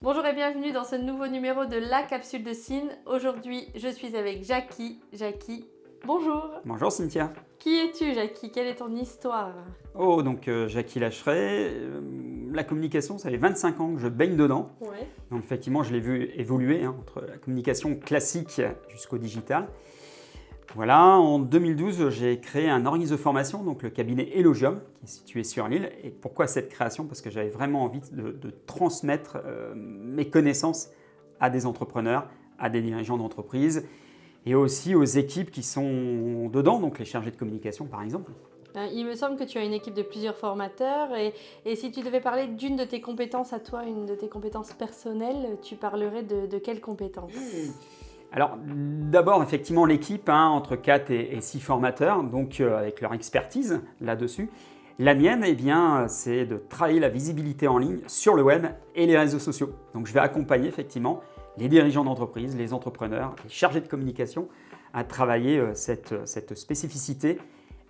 Bonjour et bienvenue dans ce nouveau numéro de la capsule de Cine. Aujourd'hui, je suis avec Jackie. Jackie, bonjour. Bonjour Cynthia. Qui es-tu, Jackie? Quelle est ton histoire? Jackie Lacheret, la communication, ça fait 25 ans que je baigne dedans. Ouais. Donc effectivement, je l'ai vu évoluer entre la communication classique jusqu'au digital. Voilà, en 2012, j'ai créé un organisme de formation, donc le cabinet Elogium, qui est situé sur Lille. Et pourquoi cette création? Parce que j'avais vraiment envie de transmettre mes connaissances à des entrepreneurs, à des dirigeants d'entreprise et aussi aux équipes qui sont dedans, donc les chargés de communication par exemple. Il me semble que tu as une équipe de plusieurs formateurs et si tu devais parler d'une de tes compétences à toi, une de tes compétences personnelles, tu parlerais de quelle compétence? Alors d'abord effectivement l'équipe, entre 4 et 6 formateurs, donc avec leur expertise là-dessus. La mienne, c'est de travailler la visibilité en ligne sur le web et les réseaux sociaux. Donc je vais accompagner effectivement les dirigeants d'entreprise, les entrepreneurs, les chargés de communication à travailler cette spécificité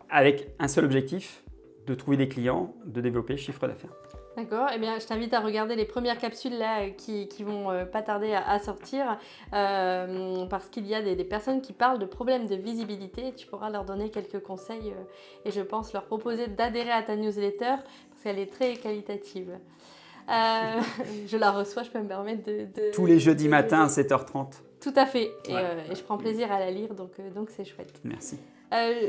avec un seul objectif, de trouver des clients, de développer le chiffre d'affaires. D'accord, eh bien je t'invite à regarder les premières capsules là qui vont pas tarder à sortir parce qu'il y a des personnes qui parlent de problèmes de visibilité. Tu pourras leur donner quelques conseils et je pense leur proposer d'adhérer à ta newsletter parce qu'elle est très qualitative. Je la reçois, je peux me permettre Tous les jeudis matins à 7h30. Tout à fait, Ouais. et je prends plaisir à la lire donc c'est chouette. Merci.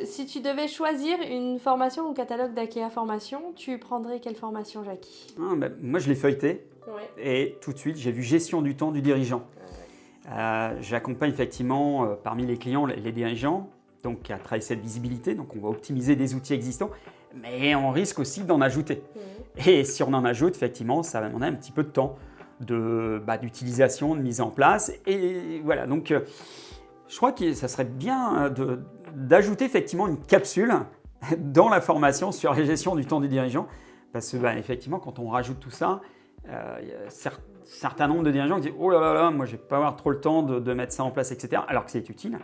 Si tu devais choisir une formation ou catalogue d'Akea Formation, tu prendrais quelle formation, Jackie? Moi je l'ai feuilleté Ouais. et tout de suite j'ai vu gestion du temps du dirigeant. J'accompagne effectivement parmi les clients les dirigeants donc à travailler cette visibilité, donc on va optimiser des outils existants, mais on risque aussi d'en ajouter. Et si on en ajoute, effectivement, ça va demander un petit peu de temps d'utilisation, de mise en place. Et voilà, donc je crois que ça serait bien d'ajouter effectivement une capsule dans la formation sur la gestion du temps du dirigeant, parce que effectivement, quand on rajoute tout ça, il y a certain nombre de dirigeants qui disent « Oh là là là, moi je ne vais pas avoir trop le temps de mettre ça en place, etc. » alors que c'est utile.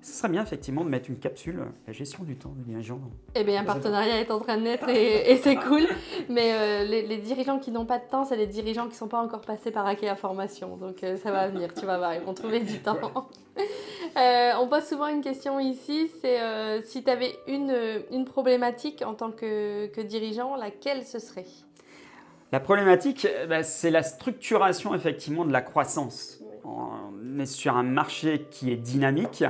Ce serait bien effectivement de mettre une capsule, la gestion du temps du dirigeant. Eh bien, un partenariat est en train de naître et c'est cool. Mais les dirigeants qui n'ont pas de temps, c'est les dirigeants qui ne sont pas encore passés par Akea Formation. Donc ça va venir, tu vas voir, ils vont trouver du temps. On pose souvent une question ici, c'est si tu avais une problématique en tant que dirigeant, laquelle ce serait? La problématique, c'est la structuration effectivement de la croissance. On est sur un marché qui est dynamique.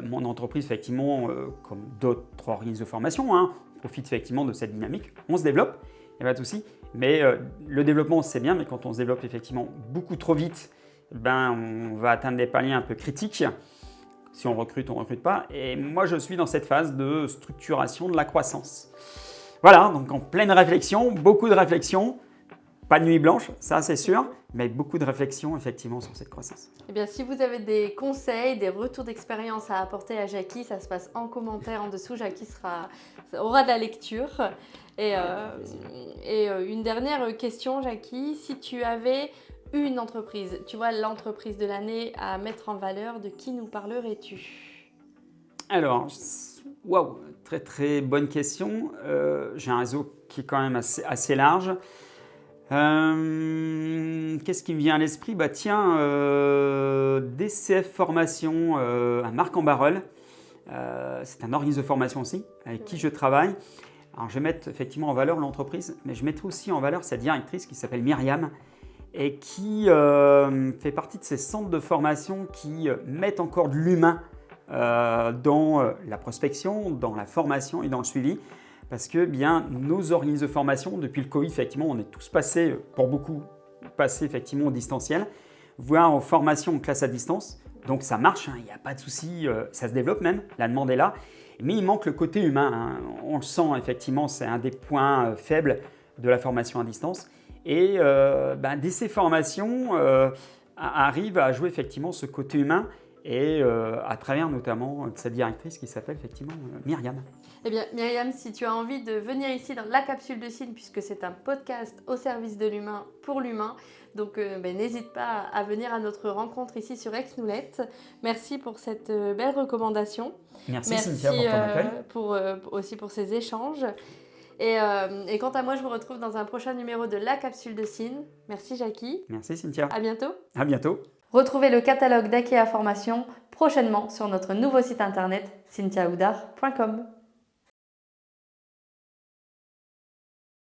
Mon entreprise, effectivement, comme d'autres organismes de formation, profite effectivement de cette dynamique. On se développe, il n'y a pas de souci. Mais le développement, c'est bien, mais quand on se développe effectivement beaucoup trop vite, on va atteindre des paliers un peu critiques. Si on recrute pas. Et moi, je suis dans cette phase de structuration de la croissance. Voilà, donc en pleine réflexion, beaucoup de réflexion. Pas de nuit blanche, ça c'est sûr, mais beaucoup de réflexion effectivement sur cette croissance. Eh bien, si vous avez des conseils, des retours d'expérience à apporter à Jackie, ça se passe en commentaire en dessous. Jackie aura de la lecture. Et une dernière question, Jackie. Si tu avais une entreprise, tu vois, l'entreprise de l'année à mettre en valeur, de qui nous parlerais-tu? Alors, waouh, très très bonne question. J'ai un réseau qui est quand même assez large. Qu'est-ce qui me vient à l'esprit? DCF Formation à Marc-en-Barœul. C'est un organisme de formation aussi avec qui je travaille. Alors je vais mettre effectivement en valeur l'entreprise, mais je mettrai aussi en valeur sa directrice qui s'appelle Myriam et qui fait partie de ces centres de formation qui mettent encore de l'humain dans la prospection, dans la formation et dans le suivi. Parce que nos organismes de formation, depuis le Covid, effectivement, on est tous passés, pour beaucoup, effectivement au distanciel, voire aux formations en classe à distance. Donc ça marche, il n'y a pas de souci, ça se développe même, la demande est là. Mais il manque le côté humain, on le sent effectivement, c'est un des points faibles de la formation à distance. Et DC Formation arrive à jouer effectivement ce côté humain et à travers notamment sa directrice qui s'appelle effectivement Myriam. Eh bien, Myriam, si tu as envie de venir ici dans la capsule de Cine, puisque c'est un podcast au service de l'humain pour l'humain, donc n'hésite pas à venir à notre rencontre ici sur Aix-Noulette. Merci pour cette belle recommandation. Merci Cynthia pour ton accueil. Aussi pour ces échanges. Et quant à moi, je vous retrouve dans un prochain numéro de La Capsule de Cine. Merci Jackie. Merci Cynthia. À bientôt. À bientôt. Retrouvez le catalogue d'IKEA Formation prochainement sur notre nouveau site internet cynthiaoudard.com.